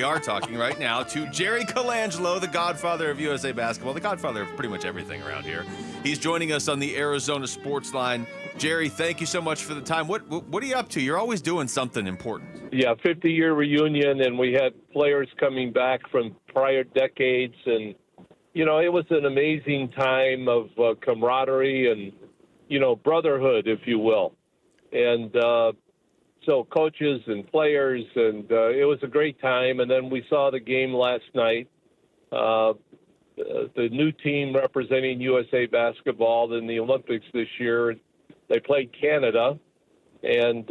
we are talking right now to Jerry Colangelo, the godfather of USA basketball, the godfather of pretty much everything around here. He's joining us on the Arizona Sports Line. Jerry, thank you so much for the time. What are you up to? You're always doing something important. Yeah, 50-year reunion, and we had players coming back from prior decades, and it was an amazing time of camaraderie and brotherhood, if you will. And so coaches and players, and it was a great time. And then we saw the game last night. The new team representing USA basketball in the Olympics this year, they played Canada. And,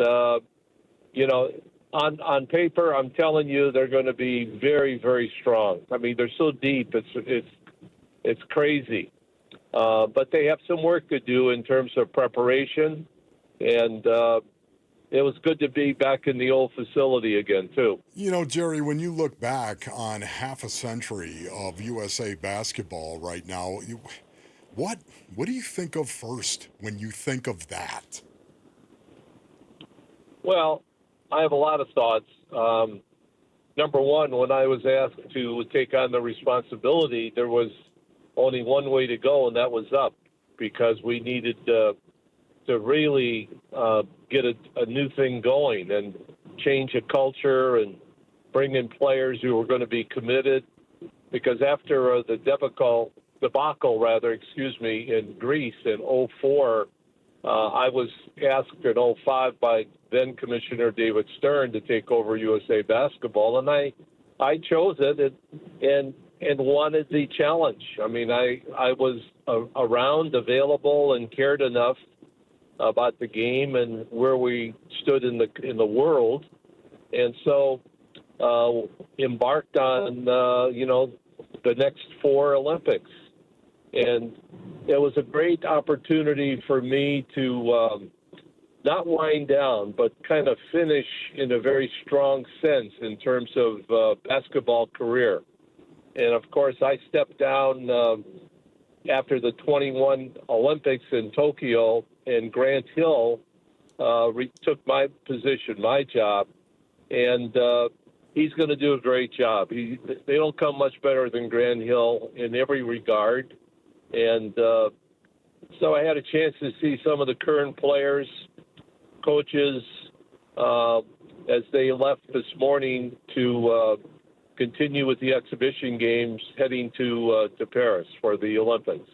on paper, I'm telling you, they're going to be very, very strong. I mean, they're so deep, it's crazy. But they have some work to do in terms of preparation. And it was good to be back in the old facility again, too. Jerry, when you look back on half a century of USA basketball right now, what do you think of first when you think of that? Well, I have a lot of thoughts. Number one, when I was asked to take on the responsibility, there was only one way to go, and that was up, because we needed to really get a new thing going and change a culture and bring in players who were going to be committed. Because after the debacle, in Greece in 2004, I was asked in 2005 by then Commissioner David Stern to take over USA basketball, and I chose it and wanted the challenge. I mean, I was around, available, and cared enough about the game and where we stood in the world, and so embarked on the next 4 Olympics. And it was a great opportunity for me to not wind down, but kind of finish in a very strong sense in terms of basketball career. And, of course, I stepped down after the 21 Olympics in Tokyo, and Grant Hill took my position, my job, and he's going to do a great job. They don't come much better than Grant Hill in every regard. And so I had a chance to see some of the current players, coaches, as they left this morning to continue with the exhibition games heading to Paris for the Olympics.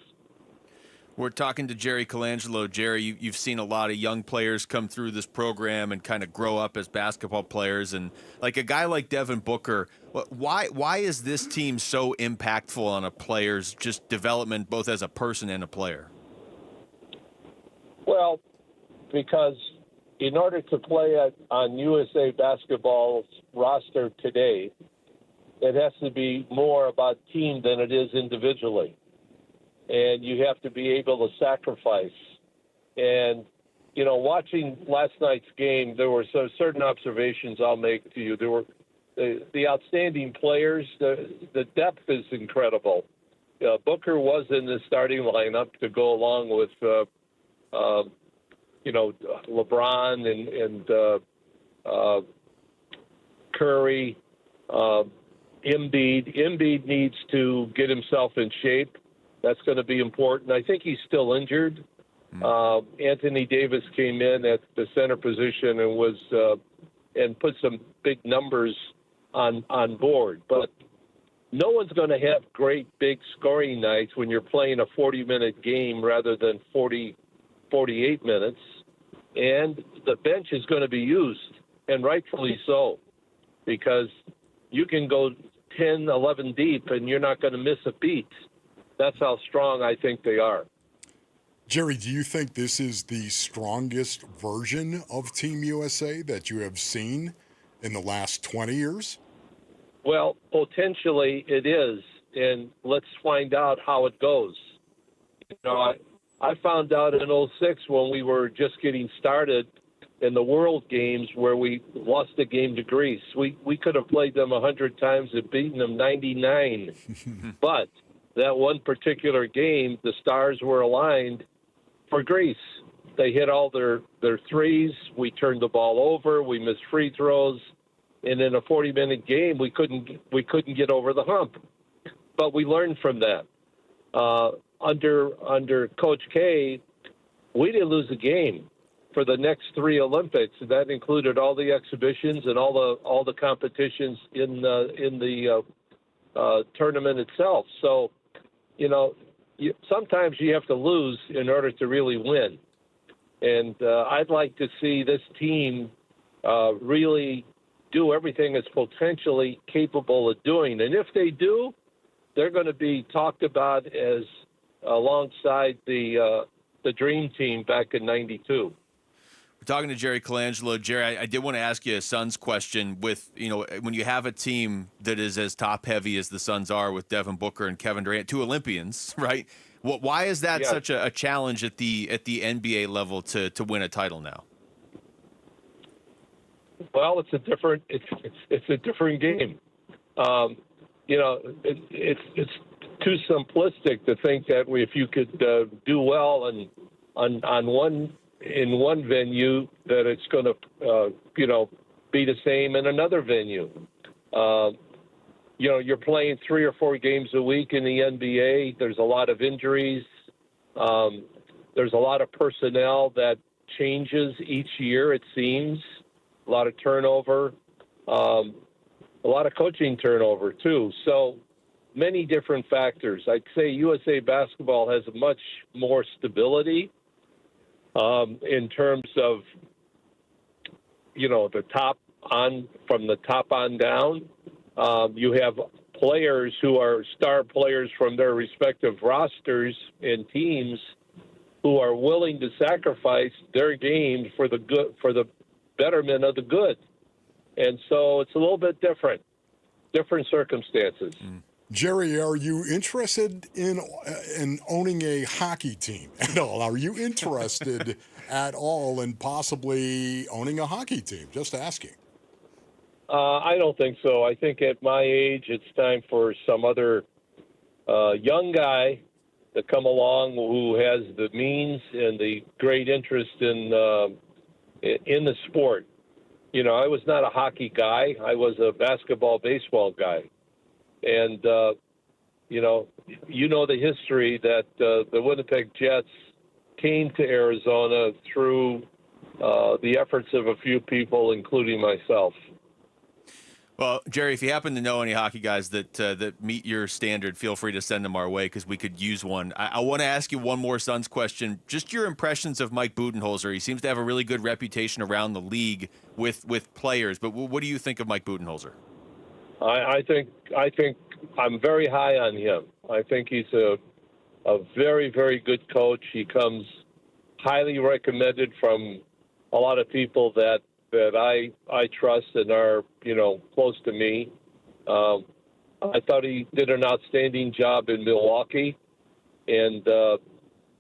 We're talking to Jerry Colangelo. Jerry, you've seen a lot of young players come through this program and kind of grow up as basketball players. And like a guy like Devin Booker, why is this team so impactful on a player's just development, both as a person and a player? Well, because in order to play on USA basketball's roster today, it has to be more about team than it is individually. And you have to be able to sacrifice. And, watching last night's game, there were certain observations I'll make to you. There were the outstanding players. The depth is incredible. Booker was in the starting lineup to go along with, LeBron and Curry, Embiid. Embiid needs to get himself in shape. That's going to be important. I think he's still injured. Anthony Davis came in at the center position and was and put some big numbers on board. But no one's going to have great big scoring nights when you're playing a 40-minute game rather than 48 minutes. And the bench is going to be used, and rightfully so, because you can go 10, 11 deep and you're not going to miss a beat. That's how strong I think they are. Jerry, do you think this is the strongest version of Team USA that you have seen in the last 20 years? Well, potentially it is, and let's find out how it goes. I found out in 2006 when we were just getting started in the World Games where we lost the game to Greece. We could have played them 100 times and beaten them 99. But that one particular game, the stars were aligned for Greece. They hit all their threes. We turned the ball over. We missed free throws. and in a 40-minute game, we couldn't get over the hump. But we learned from that. Under Coach K, we didn't lose a game for the next 3 Olympics. That included all the exhibitions and all the competitions in the tournament itself. So, sometimes you have to lose in order to really win. And I'd like to see this team really do everything it's potentially capable of doing. And if they do, they're going to be talked about as alongside the Dream Team back in '92. We're talking to Jerry Colangelo. Jerry, I did want to ask you a Suns question. With when you have a team that is as top heavy as the Suns are, with Devin Booker and Kevin Durant, 2 Olympians, right? Why is that such a challenge at the NBA level to win a title now? Well, it's a different game. It's too simplistic to think that if you could do well in one venue, that it's going to be the same in another venue. You're playing 3 or 4 games a week in the NBA. There's a lot of injuries. There's a lot of personnel that changes each year, it seems. A lot of turnover. A lot of coaching turnover, too. So many different factors. I'd say USA Basketball has much more stability in terms of, the top on, from the top on down. You have players who are star players from their respective rosters and teams who are willing to sacrifice their game for the good, for the betterment of the good. And so it's a little bit different circumstances. Jerry, are you interested in owning a hockey team at all? Are you interested at all in possibly owning a hockey team? Just asking. I don't think so. I think at my age, it's time for some other young guy to come along who has the means and the great interest in the sport. I was not a hockey guy. I was a basketball, baseball guy. And, the history that the Winnipeg Jets came to Arizona through the efforts of a few people, including myself. Well, Jerry, if you happen to know any hockey guys that meet your standard, feel free to send them our way because we could use one. I want to ask you one more Suns question. Just your impressions of Mike Budenholzer. He seems to have a really good reputation around the league with players. But what do you think of Mike Budenholzer? I think I'm very high on him. I think he's a very, very good coach. He comes highly recommended from a lot of people that I trust and are, close to me. I thought he did an outstanding job in Milwaukee. And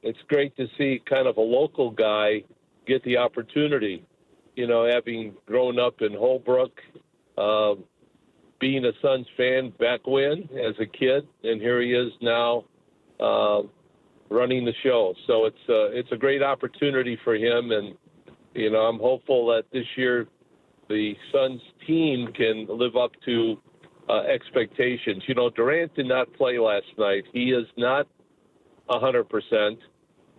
it's great to see kind of a local guy get the opportunity, having grown up in Holbrook, being a Suns fan back when as a kid, and here he is now running the show. So it's a great opportunity for him, and I'm hopeful that this year the Suns team can live up to expectations. Durant did not play last night. He is not 100%.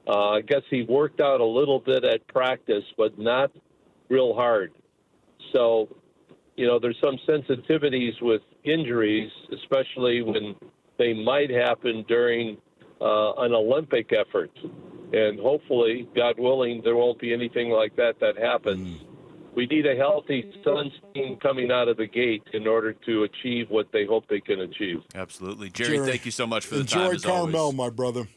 I guess he worked out a little bit at practice, but not real hard. So, there's some sensitivities with injuries, especially when they might happen during an Olympic effort. And hopefully, God willing, there won't be anything like that happens. We need a healthy Suns team coming out of the gate in order to achieve what they hope they can achieve. Absolutely. Jerry, thank you so much for the enjoy time, as Carmel, always. my brother.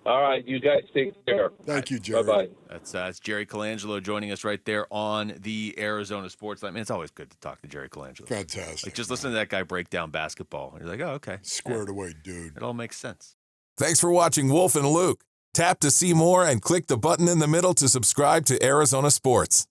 All right, you guys take care. Thank you, Jerry. Bye-bye. That's Jerry Colangelo joining us right there on the Arizona Sports Line. Man, it's always good to talk to Jerry Colangelo. Fantastic. Just listen to that guy break down basketball. You're like, oh, okay. Squared away, dude. It all makes sense. Thanks for watching Wolf and Luke. Tap to see more and click the button in the middle to subscribe to Arizona Sports.